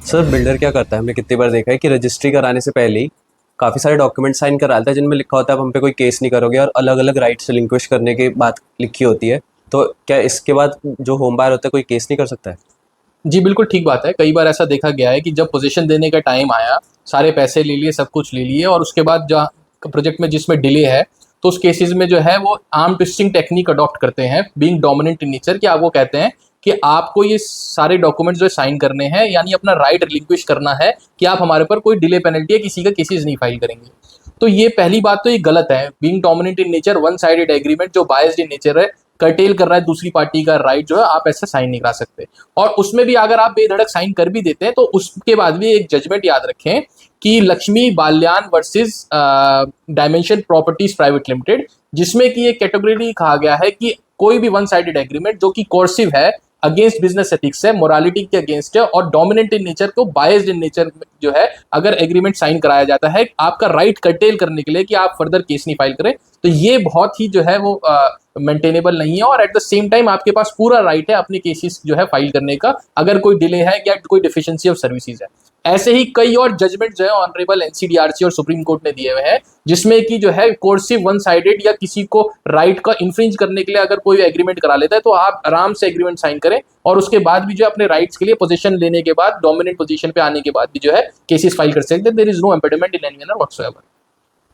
Sir builder क्या करता है, हमने कितनी बार देखा है कि रजिस्ट्री कराने से पहले ही काफ़ी सारे डॉक्यूमेंट साइन करा लेता है जिनमें लिखा होता है आप हम पे कोई केस नहीं करोगे, और अलग अलग राइट्स रिलिंक्विश करने की बात लिखी होती है। तो क्या इसके बाद जो होम बायर होता है कोई केस नहीं कर सकता है? जी, बिल्कुल ठीक बात है। कई बार ऐसा देखा गया है कि जब पोज़ीशन देने का टाइम आया, सारे पैसे ले लिए, सब कुछ ले लिए और उसके बाद जहाँ प्रोजेक्ट में जिसमें डिले है, तो उस केसेज़ में जो है वो आर्म ट्विस्टिंग टेक्नीक अडॉप्ट करते हैं, बीइंग डोमिनेंट इन नेचर, कि आप वो कहते हैं कि आपको ये सारे डॉक्यूमेंट्स जो है साइन करने हैं, यानी अपना राइट रिलिंक्विश करना है कि आप हमारे ऊपर कोई डिले पेनल्टी या किसी का केसेज़ नहीं फाइल करेंगे। तो ये पहली बात तो ये गलत है। Being dominant in nature, one sided agreement जो बायस्ड इन नेचर है, कर्टेल कर रहा है दूसरी पार्टी का राइट, जो है आप ऐसा साइन नहीं करा सकते। और उसमें भी अगर आप बेधड़क साइन कर भी देते हैं तो उसके बाद भी एक जजमेंट याद रखें कि Lakshmi Balyan versus dimension properties private limited, जिसमें कि एक कैटेगरी कहा गया है कि कोई भी वन साइडेड एग्रीमेंट जो कि कोर्सिव है, अगेंस्ट बिजनेस एथिक्स है, मोरालिटी के अगेंस्ट है और डोमिनेंट इन नेचर को बायस्ड इन नेचर जो है, अगर एग्रीमेंट साइन कराया जाता है आपका राइट कर्टेल करने के लिए कि आप फर्दर केस नहीं फाइल करें, तो ये बहुत ही जो है वो मेंटेनेबल नहीं है। और एट द सेम टाइम आपके पास पूरा राइट है अपने केसेस जो है फाइल करने का, अगर कोई डिले है या कोई डिफिशिएंसी ऑफ सर्विसेज है। ऐसे ही कई और जजमेंट जो है ऑनरेबल एनसीडीआरसी और सुप्रीम कोर्ट ने दिए हुए हैं, जिसमें कि जो है कोर्सिव वन साइडेड या किसी को राइट का इन्फ्रिंज करने के लिए अगर कोई एग्रीमेंट करा लेता है तो आप आराम से एग्रीमेंट साइन करें और उसके बाद भी जो है अपने राइट्स के लिए पोजीशन लेने के बाद, डोमिनेंट पोजीशन पे आने के बाद भी जो है केसेस फाइल कर सकते हैं। There is no impediment in any manner whatsoever.